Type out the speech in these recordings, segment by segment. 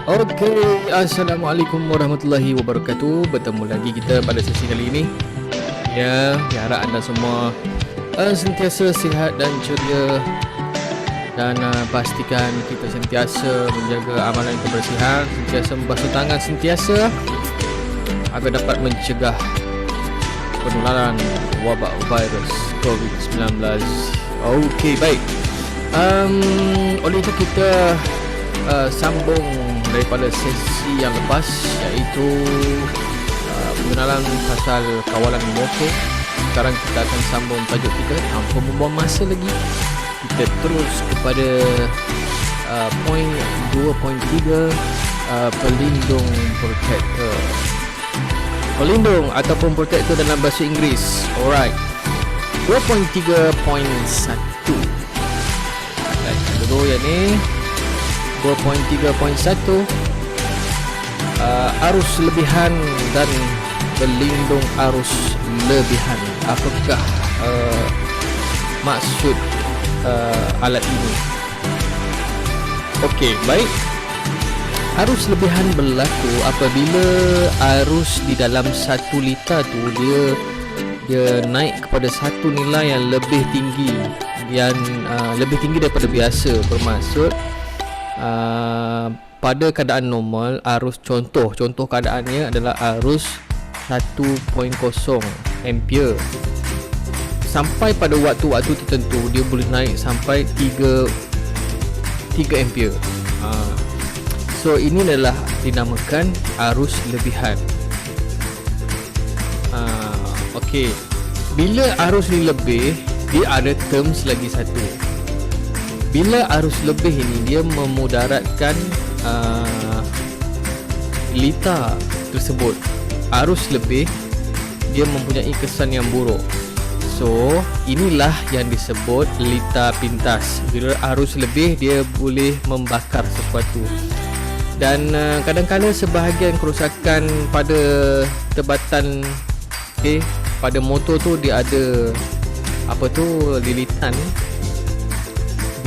Okey, Assalamualaikum warahmatullahi wabarakatuh. Bertemu lagi kita pada sesi kali ini. Ya, harap anda semua sentiasa sihat dan ceria. Dan pastikan kita sentiasa menjaga amalan kebersihan, sentiasa membasuh tangan sentiasa agar dapat mencegah penularan wabak virus COVID-19. Okey, baik. Oleh itu kita sambung daripada sesi yang lepas, iaitu pengenalan pasal kawalan motor. Sekarang kita akan sambung tajuk kita. Tanpa membuang masa lagi, kita terus kepada poin 2.3, pelindung protector. Pelindung ataupun protector dalam bahasa Inggeris. Alright, 2.3.1. Dulu yang ni 2.3.1, arus lebihan dan pelindung arus lebihan. Apakah maksud alat ini? Okey, baik. Arus lebihan berlaku apabila arus di dalam 1 liter tu dia naik kepada satu nilai yang lebih tinggi, yang lebih tinggi daripada biasa. Bermaksud pada keadaan normal, arus contoh keadaannya adalah arus 1.0 ampere. Sampai pada waktu-waktu tertentu dia boleh naik sampai 3 ampere. So ini adalah dinamakan arus lebihan. Okey, bila arus ni lebih, dia ada terms lagi satu. Bila arus lebih ini, dia memudaratkan liter tersebut. Arus lebih dia mempunyai kesan yang buruk. So inilah yang disebut liter pintas. Bila arus lebih, dia boleh membakar sesuatu. Dan kadang-kadang sebahagian kerosakan pada tebatan pada motor tu, dia ada lilitan.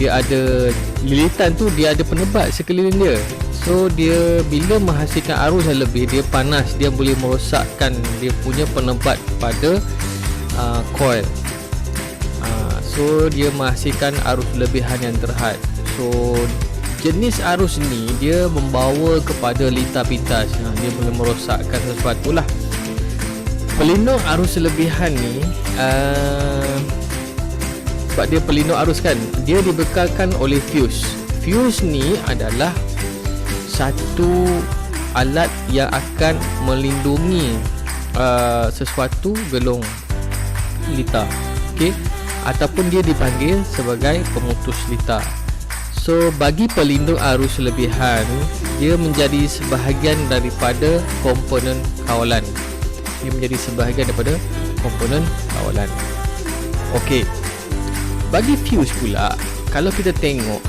Dia ada lilitan tu, dia ada penebat sekeliling dia. So dia bila menghasilkan arus yang lebih, dia panas, dia boleh merosakkan dia punya penebat pada coil. So dia menghasilkan arus lebihan yang terhad. So jenis arus ni dia membawa kepada liter pintas. Dia boleh merosakkan sesuatu lah. Pelindung arus lebihan ni sebab dia pelindung arus kan, dia dibekalkan oleh fuse. Fuse ni adalah satu alat yang akan melindungi sesuatu gelung liter, okey, ataupun dia dipanggil sebagai pemutus liter. So bagi pelindung arus lebihan, dia menjadi sebahagian daripada komponen kawalan. Dia menjadi sebahagian daripada komponen kawalan. Okey. Bagi fuse pula, kalau kita tengok,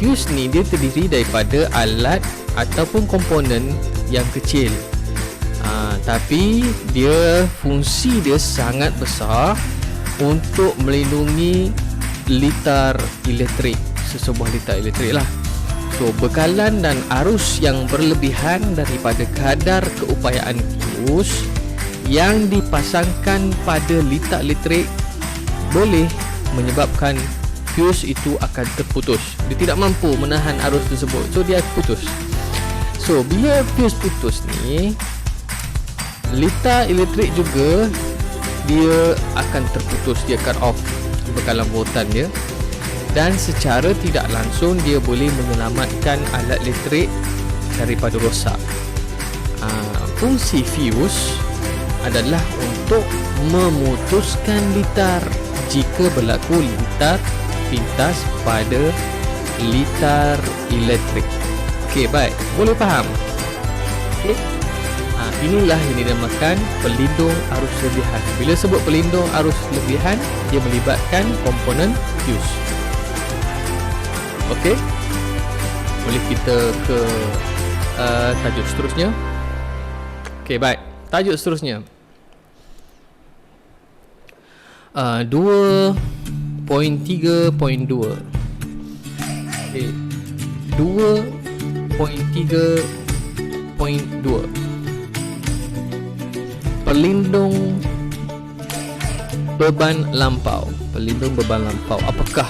fuse ni dia terdiri daripada alat ataupun komponen yang kecil. Tapi dia fungsi dia sangat besar untuk melindungi liter elektrik, sesebuah liter elektrik lah. So bekalan dan arus yang berlebihan daripada kadar keupayaan fuse yang dipasangkan pada liter elektrik boleh menyebabkan fuse itu akan terputus. Dia tidak mampu menahan arus tersebut, so dia putus. So bila fuse putus ni, liter elektrik juga dia akan terputus, dia cut off bekalan voltan dia, dan secara tidak langsung dia boleh menyelamatkan alat elektrik daripada rosak. Fungsi fuse adalah untuk memutuskan liter jika berlaku liter pintas pada liter elektrik. Okey, baik, boleh faham? Okay. Inilah yang dinamakan pelindung arus lebihan. Bila sebut pelindung arus lebihan, dia melibatkan komponen fuse. Okey, boleh kita ke tajuk seterusnya. Okey, baik, tajuk seterusnya 2.3.2. Okay. 2.3.2 3.2. Pelindung beban lampau. Pelindung beban lampau. Apakah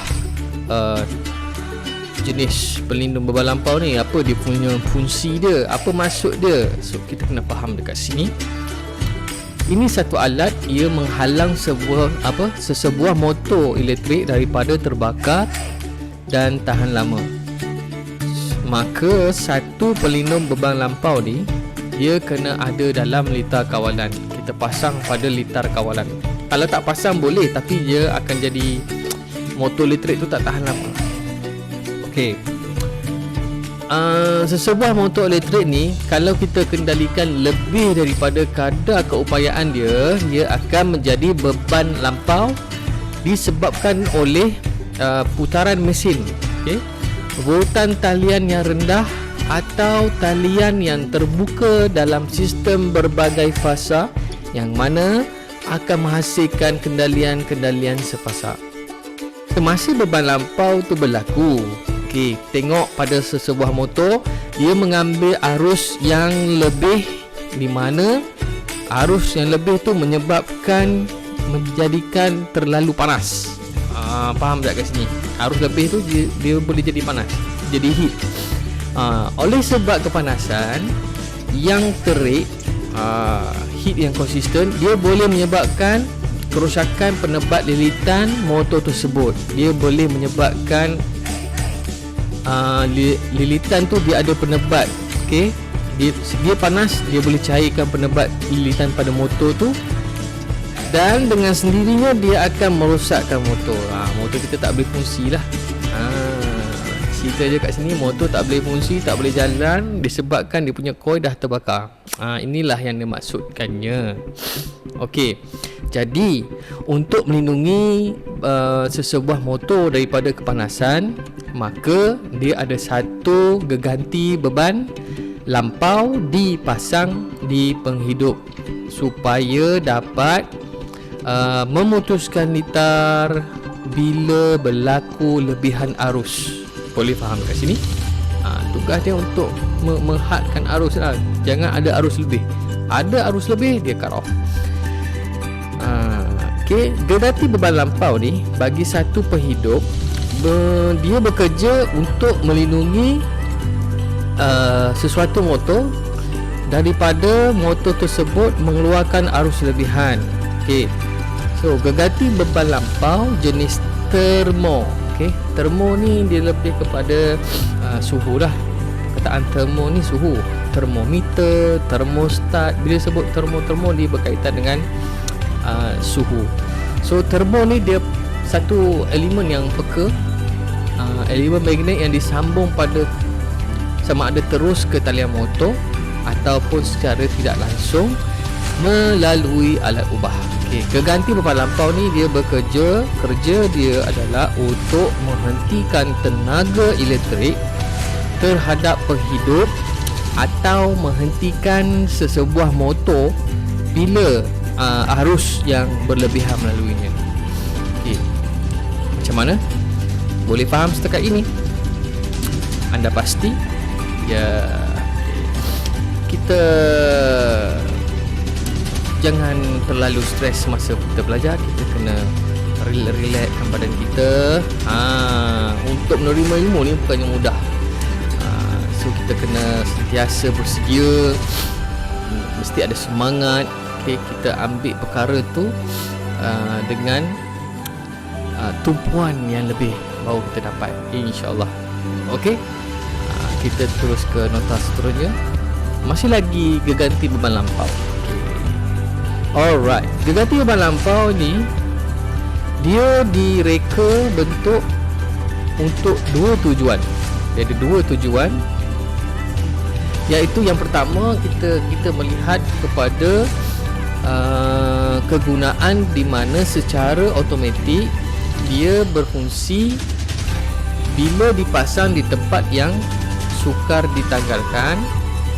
jenis pelindung beban lampau ni? Apa dia punya fungsi dia? Apa maksud dia? So kita kena faham dekat sini. Ini satu alat, ia menghalang sesebuah motor elektrik daripada terbakar dan tahan lama. Maka satu pelindung beban lampau ni dia kena ada dalam litar kawalan. Kita pasang pada litar kawalan. Kalau tak pasang boleh, tapi dia akan jadi motor elektrik tu tak tahan lama. Okey. Sesebuah motor elektrik ni, kalau kita kendalikan lebih daripada kadar keupayaan dia, dia akan menjadi beban lampau disebabkan oleh putaran mesin. Okey. Voltan talian yang rendah atau talian yang terbuka dalam sistem berbagai fasa yang mana akan menghasilkan kendalian-kendalian sepasa. Semasa beban lampau tu berlaku, okey, tengok pada sesebuah motor, dia mengambil arus yang lebih, di mana arus yang lebih tu menjadikan terlalu panas. Faham tak kat sini? Arus lebih tu dia boleh jadi panas, jadi heat. Oleh sebab kepanasan yang terik, heat yang konsisten, dia boleh menyebabkan kerosakan penebat lilitan motor tersebut. Dia boleh menyebabkan lilitan tu dia ada penebat. Okey, dia panas, dia boleh cairkan penebat lilitan pada motor tu, dan dengan sendirinya dia akan merosakkan motor. Motor kita tak boleh fungsi lah. Cerita je kat sini, motor tak boleh fungsi, tak boleh jalan disebabkan dia punya coil dah terbakar. Inilah yang dimaksudkannya. Okey, jadi untuk melindungi sesebuah motor daripada kepanasan, maka dia ada satu geganti beban lampau dipasang di penghidup supaya dapat memutuskan litar bila berlaku lebihan arus. Boleh faham kat sini? Tugas dia untuk menghadkan arus lah. Jangan ada arus lebih. Ada arus lebih, dia cut off. Okey, geganti beban lampau ni bagi satu penghidup, dia bekerja untuk melindungi sesuatu motor daripada motor tersebut mengeluarkan arus lebihan. Okey, so geganti beban lampau jenis termo. Okey, termo ni dia lebih kepada suhu lah. Kataan termo ni suhu. Termometer, termostat. Bila sebut termo dia berkaitan dengan suhu. So termo ni dia satu elemen yang peka, elemen magnet yang disambung pada sama ada terus ke talian motor ataupun secara tidak langsung melalui alat ubah. Okey, geganti beban lampau ni dia kerja dia adalah untuk menghentikan tenaga elektrik terhadap penghidup atau menghentikan sesebuah motor bila arus yang berlebihan melaluinya. Okey, macam mana? Boleh faham setakat ini? Anda pasti? Ya. Kita jangan terlalu stres masa kita belajar. Kita kena relaxkan badan kita. Untuk menerima ilmu ni bukannya mudah. So kita kena sentiasa bersedia, mesti ada semangat. Okay, kita ambil perkara tu dengan tumpuan yang lebih, baru kita dapat, insyaAllah. Okey, kita terus ke nota seterusnya. Masih lagi geganti beban lampau. Alright, geganti beban lampau ni dia direka bentuk untuk dua tujuan. Dia ada dua tujuan, iaitu yang pertama kita melihat kepada kegunaan di mana secara automatik dia berfungsi bila dipasang di tempat yang sukar ditanggalkan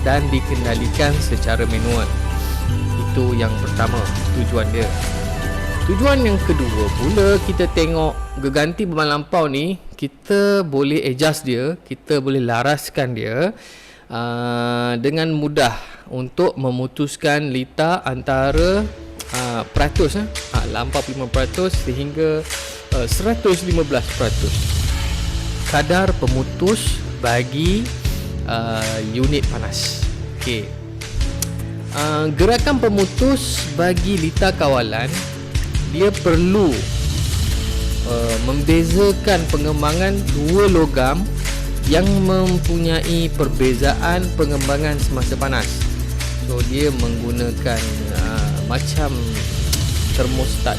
dan dikendalikan secara manual. Itu yang pertama, tujuan dia. Tujuan yang kedua pula, kita tengok geganti beban lampau ni, kita boleh adjust dia, kita boleh laraskan dia dengan mudah untuk memutuskan litar antara peratus 85% sehingga 115% kadar pemutus bagi unit panas. Okey. Gerakan pemutus bagi litar kawalan, dia perlu membezakan pengembangan dua logam yang mempunyai perbezaan pengembangan semasa panas. So dia menggunakan macam termostat.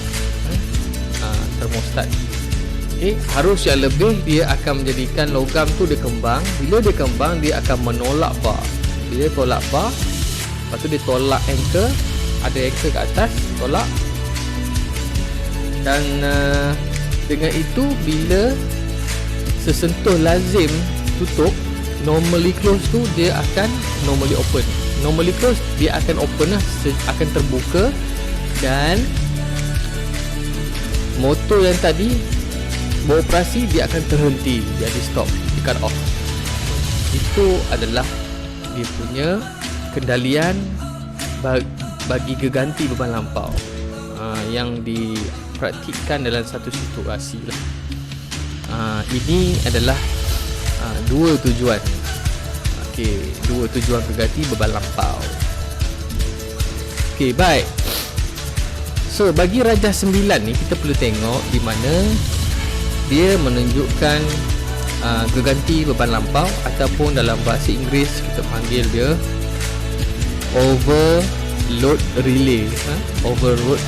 Termostat. Okay, harus yang lebih dia akan menjadikan logam tu dia kembang. Bila dia kembang, dia akan menolak bar. Bila dia tolak bar, lepas tu dia tolak anchor, ada anchor kat atas, tolak. Dan dengan itu, bila sesentuh lazim tutup, normally close tu dia akan normally open. Normally close dia akan open lah, akan terbuka, dan motor yang tadi beroperasi dia akan terhenti, dia ada stop, di cut off. Itu adalah dia punya kendalian bagi geganti beban lampau yang dipraktikkan dalam satu situasi lah. Ini adalah dua tujuan. Okey, dua tujuan geganti beban lampau. Okey, baik. So, bagi Rajah 9 ni kita perlu tengok di mana dia menunjukkan geganti beban lampau, ataupun dalam bahasa Inggeris kita panggil dia overload relay. Overload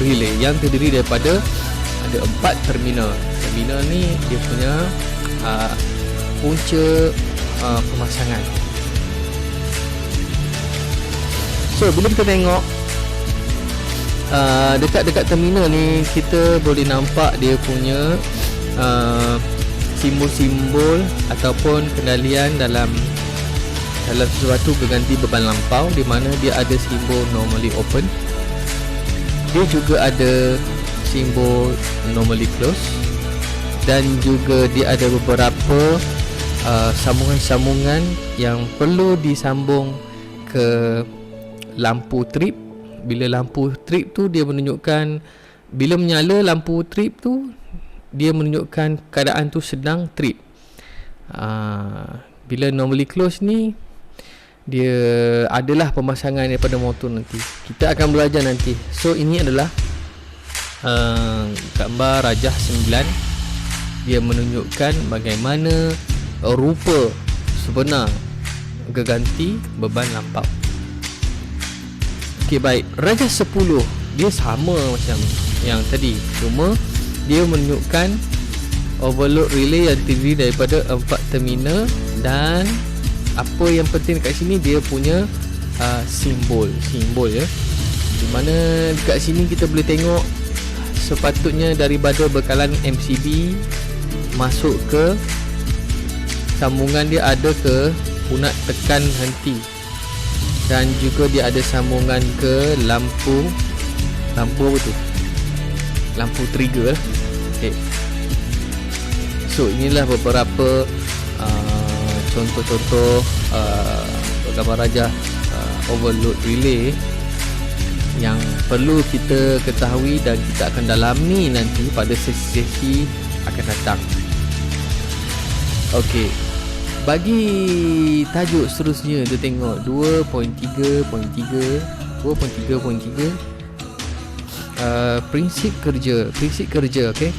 relay yang terdiri daripada ada 4 terminal. Terminal ni dia punya punca pemasangan. So bila kita tengok dekat-dekat terminal ni, kita boleh nampak dia punya simbol-simbol ataupun kendalian dalam sesuatu geganti beban lampau, di mana dia ada simbol normally open, dia juga ada simbol normally close, dan juga dia ada beberapa sambungan-sambungan yang perlu disambung ke lampu trip. Bila lampu trip tu dia menunjukkan, bila menyala lampu trip tu dia menunjukkan keadaan tu sedang trip. Bila normally close ni, dia adalah pemasangan daripada motor nanti. Kita akan belajar nanti. So ini adalah gambar Rajah 9. Dia menunjukkan bagaimana rupa sebenar geganti beban lampau. Okey, baik. Rajah 10 dia sama macam yang tadi, cuma dia menunjukkan overload relay yang terdiri daripada 4 terminal, dan apa yang penting kat sini dia punya simbol ya. Di mana dekat sini kita boleh tengok sepatutnya daripada bekalan MCB masuk ke sambungan, dia ada ke punat tekan henti, dan juga dia ada sambungan ke lampu apa tu, lampu trigger lah. Okay. So inilah beberapa contoh-contoh gambar Rajah overload relay yang perlu kita ketahui dan kita akan dalami nanti pada sesi-sesi akan datang. Okey, bagi tajuk seterusnya kita tengok 2.3.3 prinsip kerja. Okey,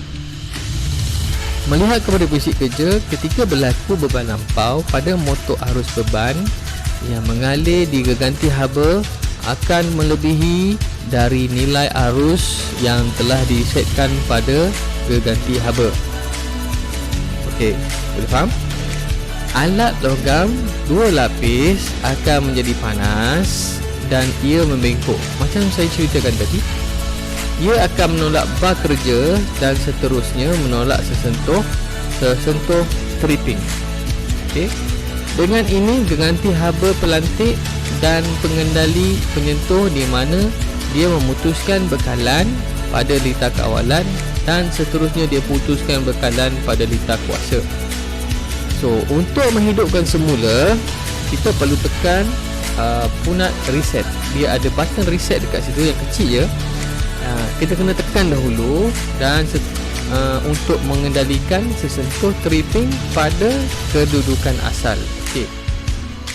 melihat kepada prinsip kerja ketika berlaku beban lampau pada motor arus beban yang mengalir di geganti haba akan melebihi dari nilai arus yang telah disetkan pada geganti haba. Okey, boleh faham? Alat logam 2 lapis akan menjadi panas dan ia membengkok. Macam saya ceritakan tadi, ia akan menolak bar kerja dan seterusnya menolak sesentuh tripping. Okey. Dengan ini geganti haba pelantik dan pengendali penyentuh, di mana dia memutuskan bekalan pada litar kawalan dan seterusnya dia putuskan bekalan pada litar kuasa. So untuk menghidupkan semula, kita perlu tekan punat reset. Dia ada button reset dekat situ yang kecil je. Kita kena tekan dahulu dan untuk mengendalikan sesentuh tripping pada kedudukan asal. Okey.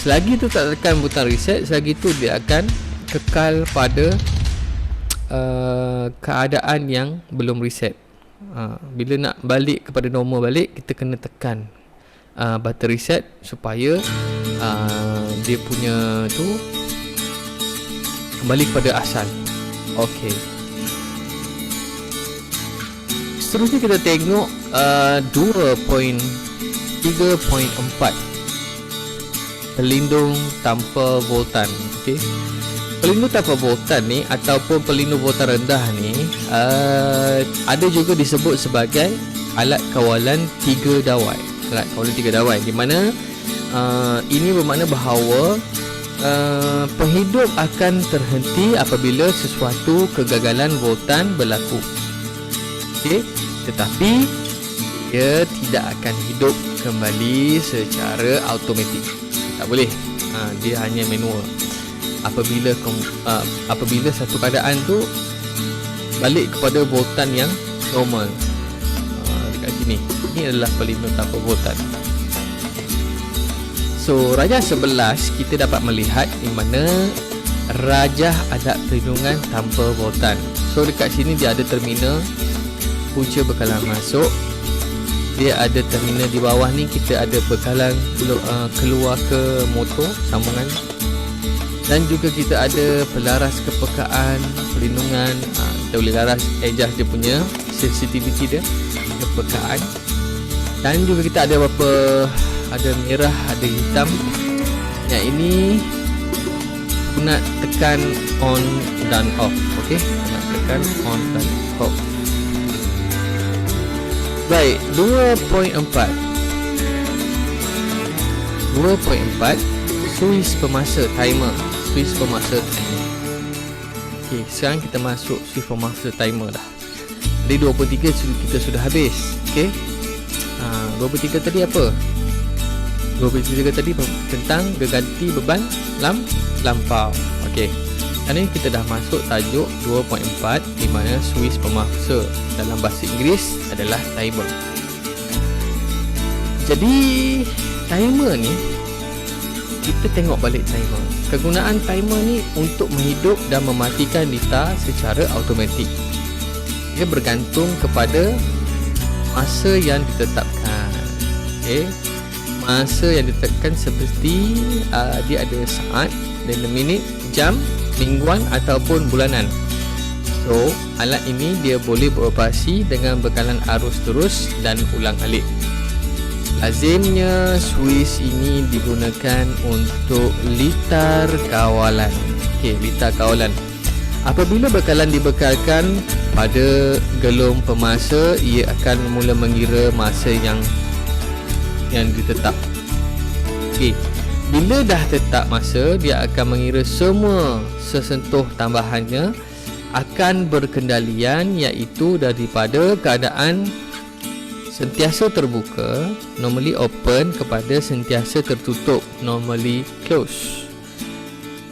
Selagi tu tak tekan butang reset, selagi tu dia akan kekal pada keadaan yang belum reset. Bila nak balik kepada normal balik, kita kena tekan button reset supaya dia punya tu kembali kepada asal. Okey. Seterusnya kita tengok 2.3.4 pelindung tanpa voltan. Okey. Pelindung tanpa voltan ni ataupun pelindung voltan rendah ni ada juga disebut sebagai alat kawalan 3 dawai. Alat kawalan 3 dawai di mana ini bermakna bahawa penghidup akan terhenti apabila sesuatu kegagalan voltan berlaku. Okey, tetapi dia tidak akan hidup kembali secara automatik. Tak boleh. Dia hanya manual. Apabila satu keadaan tu balik kepada voltan yang normal. Dekat sini. Ini adalah pelindung tanpa voltan. So, rajah 11 kita dapat melihat di mana rajah alat perlindungan tanpa voltan. So, dekat sini dia ada terminal punca bekalan masuk. Dia ada terminal di bawah ni, kita ada bekalan keluar ke motor sambungan. Dan juga kita ada pelaras kepekaan, perlindungan. Kita boleh laras, adjust dia punya sensitivity dia, kepekaan. Dan juga kita ada ada merah, ada hitam. Yang ini nak tekan on dan off. Okey, nak tekan on dan off. Baik, 2.4 Suis pemasa timer. Suis pemasa timer. Okey, sekarang kita masuk suis pemasa timer dah. Jadi 23 kita sudah habis. Okey. 23 tadi apa? 23 tadi tentang geganti beban lampau. Okey. Sekarang ni kita dah masuk tajuk 2.4 di mana suis pemasa dalam bahasa Inggeris adalah timer. Jadi timer ni, kita tengok balik timer. Kegunaan timer ni untuk menghidup dan mematikan litar secara automatik. Dia bergantung kepada masa yang ditetapkan. Okey. Masa yang ditetapkan seperti dia ada saat dan minit, jam, mingguan ataupun bulanan. So, alat ini dia boleh beroperasi dengan bekalan arus terus dan ulang-alik. Lazimnya suis ini digunakan untuk litar kawalan. Okey, litar kawalan. Apabila bekalan dibekalkan pada gelung pemasa, ia akan mula mengira masa yang ditetap. Okey. Bila dah tetap masa, dia akan mengira semua sesentuh tambahannya akan berkendalian, iaitu daripada keadaan sentiasa terbuka, normally open, kepada sentiasa tertutup, normally close.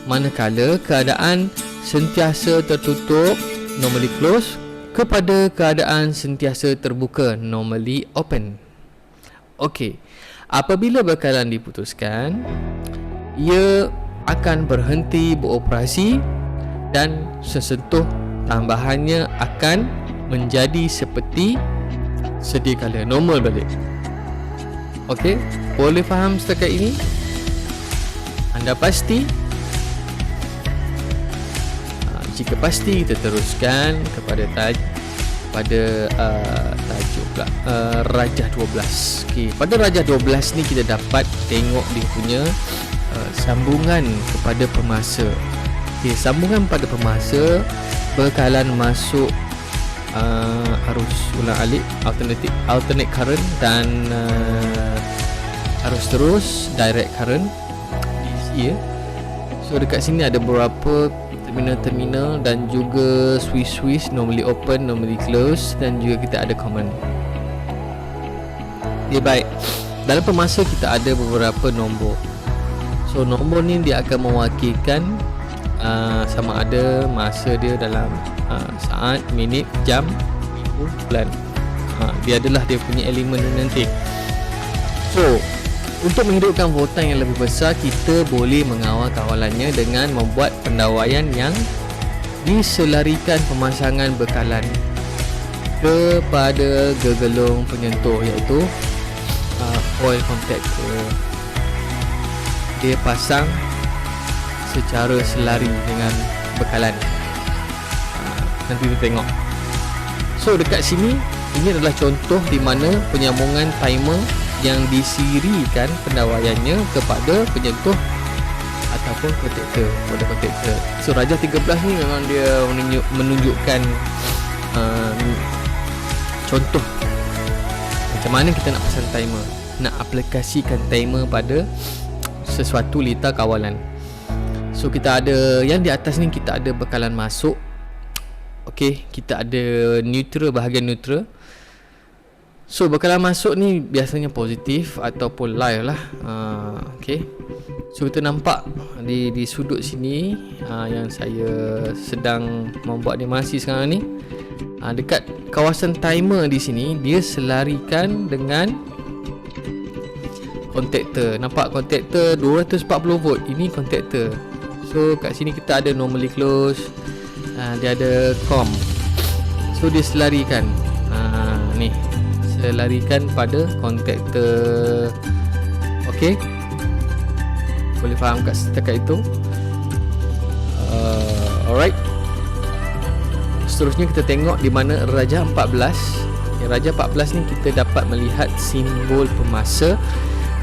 Manakala keadaan sentiasa tertutup, normally close, kepada keadaan sentiasa terbuka, normally open. Okey. Apabila bekalan diputuskan, ia akan berhenti beroperasi dan sesentuh tambahannya akan menjadi seperti sedia kala, normal balik. Okey, boleh faham setakat ini? Anda pasti? Jika pasti, kita teruskan kepada tajuk pula, rajah 12. Okey, pada rajah 12 ni kita dapat tengok dia punya sambungan kepada pemasa. Okey, sambungan pada pemasa, bekalan masuk arus ulang-alik, alternate current dan arus terus, direct current, DC ya. So dekat sini ada beberapa terminal dan juga switch, normally open, normally close, dan juga kita ada common. Okay, baik. dalam pemasa kita ada beberapa nombor. So nombor ni dia akan mewakilkan sama ada masa dia dalam saat, minit, jam, minggu, bulan. Dia adalah dia punya elemen nanti. So untuk menghidupkan voltan yang lebih besar, kita boleh mengawal kawalannya dengan membuat pendawaian yang diselarikan pemasangan bekalan kepada gegelung penyentuh, iaitu coil contactor. Dia pasang secara selari dengan bekalan. Nanti kita tengok. So dekat sini, ini adalah contoh di mana penyambungan timer yang disirikan pendawaiannya kepada penyentuh ataupun kontaktor, pada kontaktor. So Raja 13 ni memang dia menunjukkan contoh macam mana kita nak pasang timer, nak aplikasikan timer pada sesuatu litar kawalan. So kita ada yang di atas ni, kita ada bekalan masuk. Okey, kita ada neutral, bahagian neutral. So bekalan masuk ni biasanya positif ataupun live lah. Okey. So kita nampak di sudut sini yang saya sedang membuat animasi sekarang ni, dekat kawasan timer di sini dia selarikan dengan kontaktor. Nampak kontaktor 240 volt. Ini kontaktor. So kat sini kita ada normally close. Dia ada COM. So dia selarikan ni, selarikan pada kontaktor. Okey, boleh faham kat setakat itu. Alright. Seterusnya kita tengok di mana Raja 14. Raja 14 ni kita dapat melihat simbol pemasa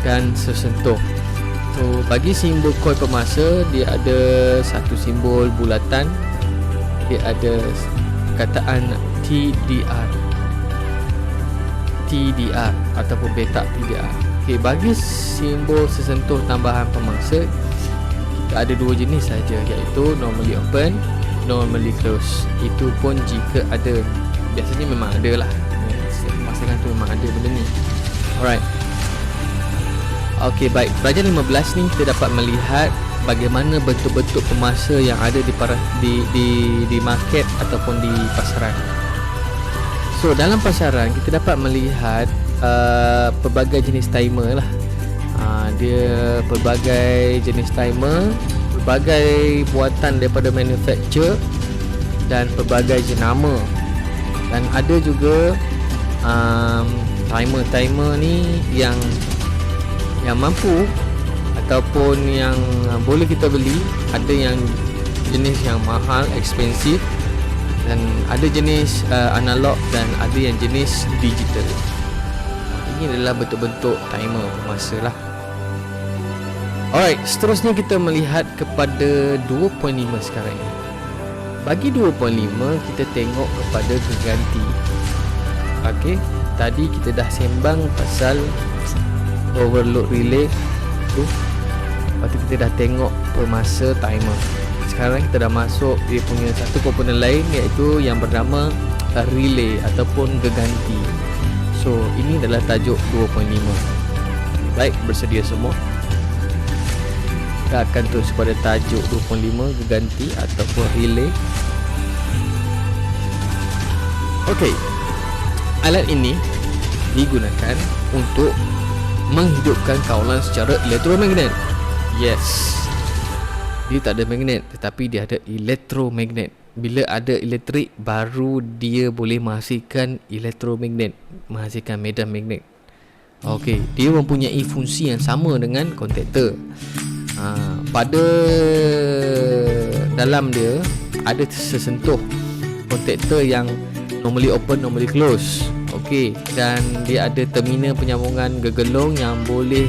dan sesentuh. So bagi simbol coil pemasa, dia ada satu simbol bulatan, dia ada kataan TDR ataupun petak TDR. Okey, bagi simbol sesentuh tambahan pemangsa, kita ada dua jenis saja, iaitu normally open, normally close. Itu pun jika ada, biasanya memang ada lah, pemasangan tu memang ada benda ni. Alright. Okey, baik. Raja 15 ni kita dapat melihat bagaimana bentuk-bentuk pemasa yang ada di market ataupun di pasaran. So dalam pasaran kita dapat melihat pelbagai jenis timer lah. Dia pelbagai jenis timer, pelbagai buatan daripada manufacturer dan pelbagai jenama. Dan ada juga timer ni yang mampu ataupun yang boleh kita beli. Ada yang jenis yang mahal, expensive, dan ada jenis analog dan ada yang jenis digital. Ini adalah bentuk-bentuk timer pemasa lah. Alright, seterusnya kita melihat kepada 2.5 sekarang ini. Bagi 2.5 kita tengok kepada geganti. Okey, tadi kita dah sembang pasal overload relay tu. Lepas tu kita dah tengok pemasa timer. Sekarang kita dah masuk dia punya satu komponen lain, iaitu yang bernama relay ataupun geganti. So ini adalah tajuk 2.5. Baik, bersedia semua? Kita akan terus pada tajuk 2.5 geganti ataupun relay. Okey, alat ini digunakan untuk menghidupkan kawalan secara elektromagnet. Yes, dia tak ada magnet, tetapi dia ada elektromagnet. Bila ada elektrik, baru dia boleh menghasilkan elektromagnet, menghasilkan medan magnet. Okey, dia mempunyai fungsi yang sama dengan kontaktor. Pada dalam dia ada sesentuh kontaktor yang normally open, normally close. Okey, dan dia ada terminal penyambungan gegelung yang boleh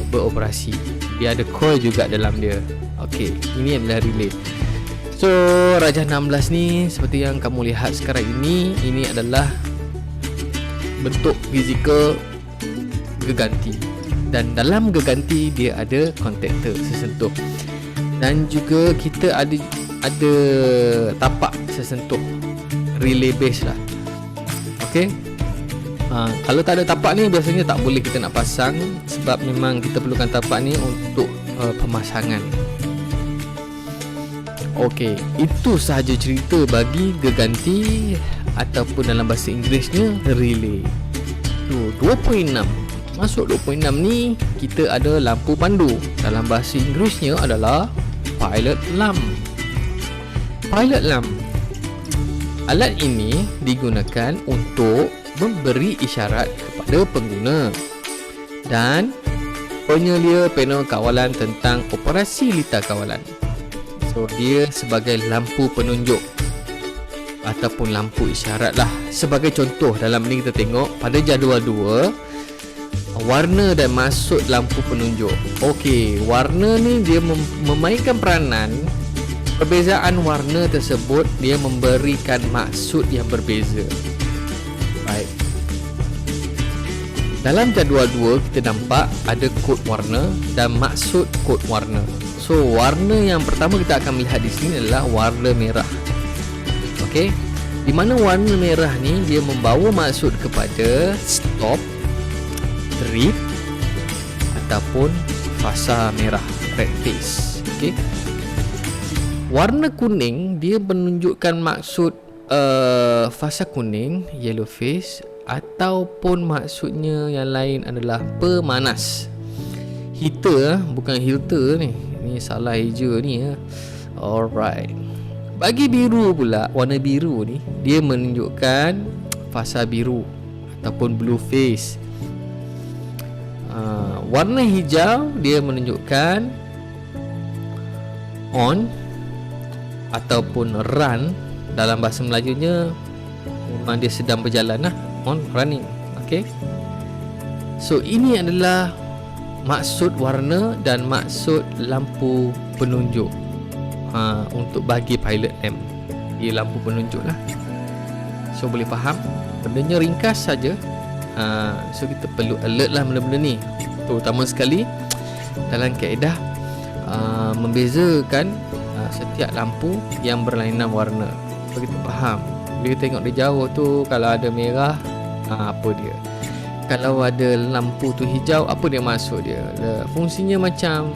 beroperasi. Dia ada coil juga dalam dia. Okey, ini adalah relay. So Raja 16 ni seperti yang kamu lihat sekarang ini adalah bentuk fizikal geganti. Dan dalam geganti dia ada kontaktor sesentuh. Dan juga kita ada tapak sesentuh, relay base lah. Okey. Kalau tak ada tapak ni biasanya tak boleh kita nak pasang, sebab memang kita perlukan tapak ni untuk pemasangan. Okey, itu sahaja cerita bagi geganti ataupun dalam bahasa Inggerisnya relay. 2.6. Masuk 2.6 ni kita ada lampu pandu. Dalam bahasa Inggerisnya adalah pilot lamp. Pilot lamp. Alat ini digunakan untuk memberi isyarat kepada pengguna dan penyelia panel kawalan tentang operasi lita kawalan. So dia sebagai lampu penunjuk ataupun lampu isyarat lah. Sebagai contoh, dalam ni kita tengok pada jadual 2, warna dan maksud lampu penunjuk. Okey, warna ni dia memainkan peranan. Perbezaan warna tersebut dia memberikan maksud yang berbeza. Baik. Dalam jadual 2 kita nampak ada kod warna dan maksud kod warna. So warna yang pertama kita akan melihat di sini adalah warna merah. Okey, di mana warna merah ni dia membawa maksud kepada stop, trip ataupun fasa merah, red phase. Okey. Warna kuning dia menunjukkan maksud fasa kuning, yellow phase, ataupun maksudnya yang lain adalah pemanas. Heater, bukan filter ni. Ni salah eja ni ya. Alright. Bagi biru pula, warna biru ni dia menunjukkan fasa biru ataupun blue phase. Warna hijau dia menunjukkan on ataupun run. Dalam bahasa Melajunya memang dia sedang berjalan lah, on, running. Okay. So ini adalah maksud warna dan maksud lampu penunjuk untuk bagi pilot lamp. Dia lampu penunjuk lah. So boleh faham, bendanya ringkas saja. So kita perlu alert lah benda-benda ni, terutama sekali dalam kaedah membezakan setiap lampu yang berlainan warna. So kita faham, bila kita tengok di jauh tu, kalau ada merah, apa dia, kalau ada lampu tu hijau, apa dia maksud dia. Fungsinya macam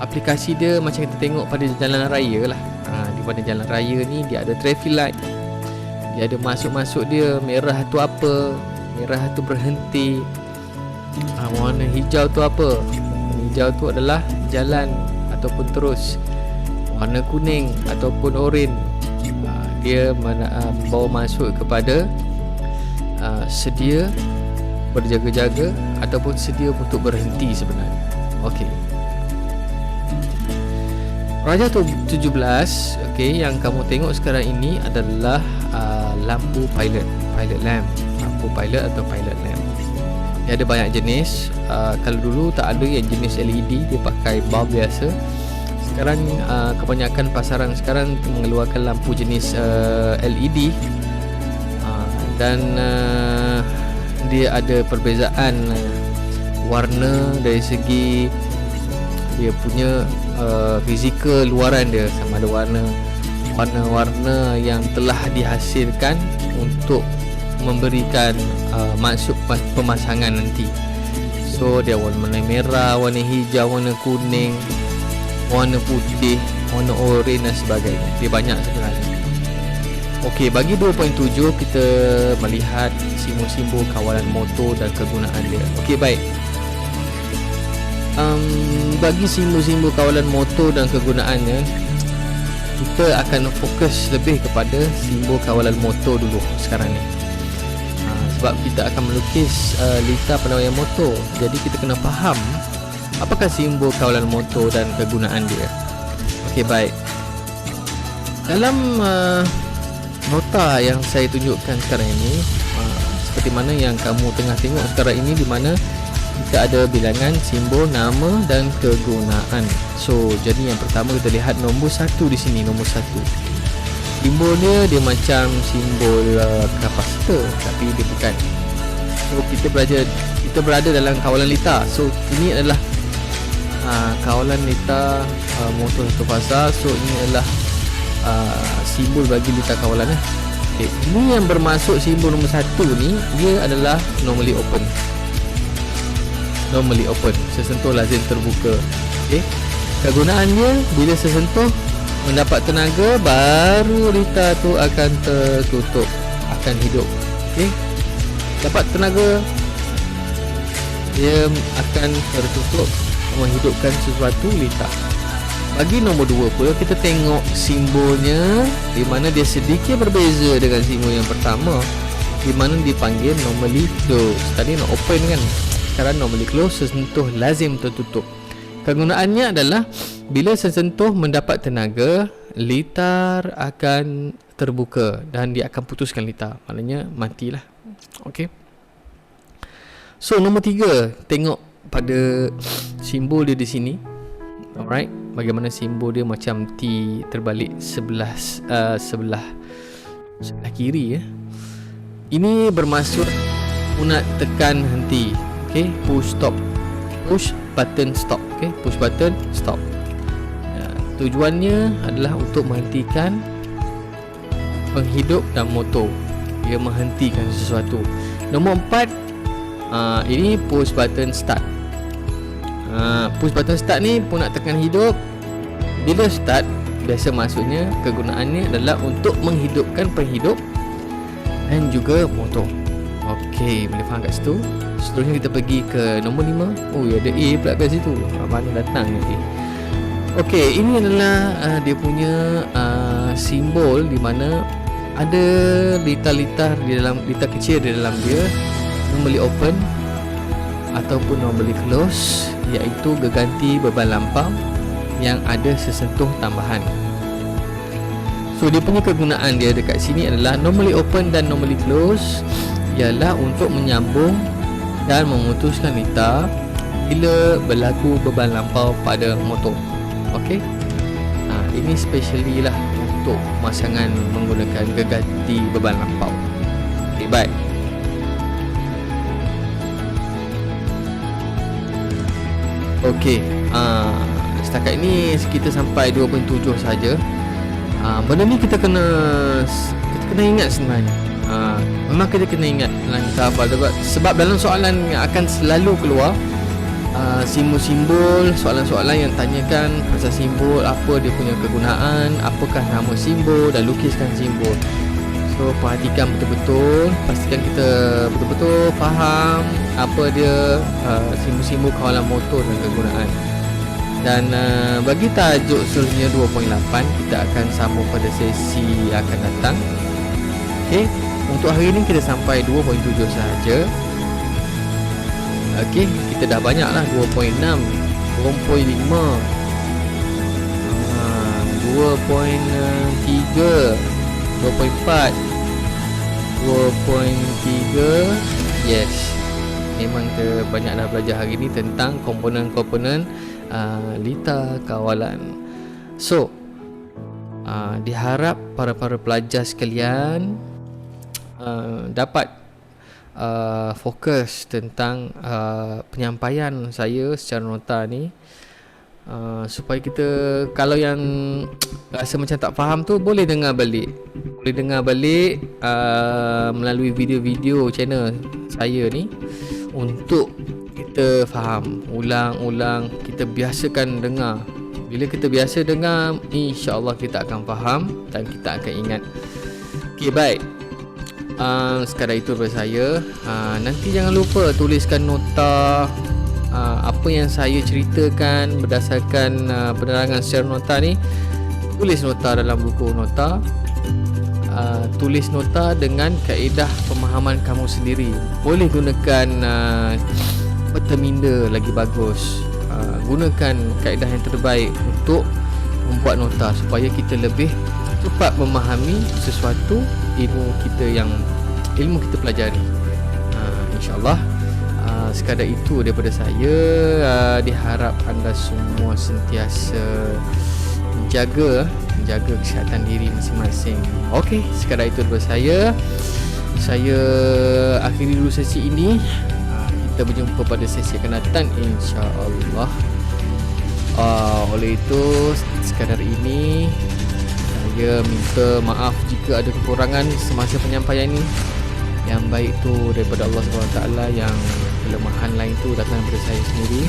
aplikasi dia macam kita tengok pada jalan raya lah. Di pada jalan raya ni dia ada traffic light, dia ada maksud-maksud dia. Merah tu apa? Merah tu berhenti. Warna hijau tu apa? Hijau tu adalah jalan ataupun terus. Warna kuning ataupun oranye, dia membawa maksud kepada sedia berjaga-jaga ataupun sedia untuk berhenti sebenarnya. Okey. Raja 17, okey, yang kamu tengok sekarang ini adalah lampu pilot lamp, lampu pilot atau pilot lamp. Dia ada banyak jenis. Kalau dulu tak ada yang jenis LED, dia pakai bulb biasa. Sekarang kebanyakan pasaran sekarang mengeluarkan lampu jenis LED, dan dia ada perbezaan warna dari segi dia punya fizikal luaran dia, sama ada warna-warna yang telah dihasilkan untuk memberikan maksud pemasangan nanti. So dia warna merah, warna hijau, warna kuning, warna putih, warna oranye dan sebagainya. Dia banyak sebenarnya. Okey, bagi 2.7 kita melihat simbol-simbol kawalan motor dan kegunaan dia. Okey, baik. Bagi simbol-simbol kawalan motor dan kegunaannya, kita akan fokus lebih kepada simbol kawalan motor dulu sekarang ni. Sebab kita akan melukis lita pendawaian motor. Jadi kita kena faham apakah simbol kawalan motor dan kegunaan dia. Okey, baik. Dalam nota yang saya tunjukkan sekarang ini, seperti mana yang kamu tengah tengok sekarang ini, di mana kita ada bilangan simbol nama dan kegunaan. So jadi yang pertama kita lihat nombor 1 di sini. Nombor 1, simbol dia macam simbol kapasitor, tapi dia bukan. So kita berada dalam kawalan lita. So ini adalah kawalan lita motor satu fasa. So ini adalah simbol bagi lita kawalan. Okay, ini yang bermaksud simbol nombor 1 ni, dia adalah normally open. Normally open, sesentuh lazim terbuka. Okay, kegunaan dia bila sesentuh mendapat tenaga, baru lita tu akan tertutup, akan hidup. Okay, dapat tenaga, dia akan tertutup, menghidupkan sesuatu lita. Bagi nombor 2 pula, kita tengok simbolnya di mana dia sedikit berbeza dengan simbol yang pertama, di mana dipanggil normally close. Tadi nak open kan, sekarang normally close, sesentuh lazim tertutup. Kegunaannya adalah bila sesentuh mendapat tenaga, litar akan terbuka dan dia akan putuskan litar, maknanya matilah. Okey. So nombor 3, tengok pada simbol dia di sini. Alright, bagaimana simbol dia macam T terbalik sebelah kiri ya. Ini bermaksud nak tekan henti. Okay, push stop, push button stop. Okay, push button stop. Tujuannya adalah untuk menghentikan penghidup dan motor. Dia menghentikan sesuatu. Nombor 4, ini push button start. Push button start ni pun nak tekan hidup. Bila start, biasa maksudnya kegunaannya adalah untuk menghidupkan penghidup dan juga motor. Okey, boleh faham kat situ. Seterusnya kita pergi ke nombor 5. Oh, ada A pula kat situ. Mana datang ni A. Okey, ini adalah dia punya simbol di mana ada litar-litar di dalam, litar kecil di dalam dia, normally open ataupun normally close, iaitu geganti beban lampau yang ada sesentuh tambahan. So dia punya kegunaan dia dekat sini adalah normally open dan normally close ialah untuk menyambung dan memutuskan litar bila berlaku beban lampau pada motor. Okey. Ini specially lah untuk pemasangan menggunakan geganti beban lampau. Okay, baik. Okey, setakat ini kita sampai 2.7 saja. Benda ni kita kena ingat sebenarnya. Memang kita kena ingat dalam kita hafal, sebab dalam soalan yang akan selalu keluar simbol-simbol, soalan-soalan yang tanyakan pasal simbol, apa dia punya kegunaan, apakah nama simbol, dan lukiskan simbol. So perhatikan betul-betul, pastikan kita betul-betul faham apa dia simbol-simbol kawalan motor dan kegunaan. Dan bagi tajuk seterusnya 2.8, kita akan sambung pada sesi akan datang. Okey, untuk hari ini kita sampai 2.7 sahaja. Okey, kita dah banyak lah, 2.6, 2.5, 2.3, 2.4, 2.3. Yes, memang kita banyak dah belajar hari ni tentang komponen-komponen litar kawalan. So diharap para pelajar sekalian dapat fokus tentang penyampaian saya secara nota ni, supaya kita, kalau yang rasa macam tak faham tu, boleh dengar balik melalui video-video channel saya ni, untuk kita faham, ulang-ulang, kita biasakan dengar. Bila kita biasa dengar, insya-Allah kita akan faham dan kita akan ingat. Okey, baik. Sekadar itu daripada saya. Nanti jangan lupa tuliskan nota apa yang saya ceritakan berdasarkan penerangan secara nota ni. Tulis nota dalam buku nota. Tulis nota dengan kaedah pemahaman kamu sendiri. Boleh gunakan peta minda, lagi bagus. Gunakan kaedah yang terbaik untuk membuat nota supaya kita lebih cepat memahami sesuatu ilmu kita pelajari. InsyaAllah. Sekadar itu daripada saya. Diharap anda semua sentiasa menjaga kesihatan diri masing-masing. Okey, sekadar itu daripada saya. Saya akhiri dulu sesi ini. Kita berjumpa pada sesi akan datang, insya-Allah. Oleh itu, sekadar ini Saya minta maaf jika ada kekurangan semasa penyampaian ini. Yang baik tu daripada Allah SWT, yang kelemahan lain tu datang daripada saya sendiri.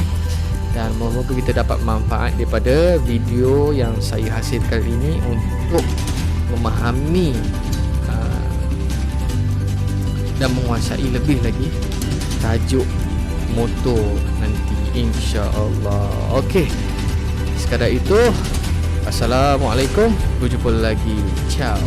Dan moga-moga kita dapat manfaat daripada video yang saya hasilkan ini untuk memahami dan menguasai lebih lagi tajuk motor nanti, insya-Allah. Okey, sekadar itu. Assalamualaikum. Berjumpa lagi. Ciao.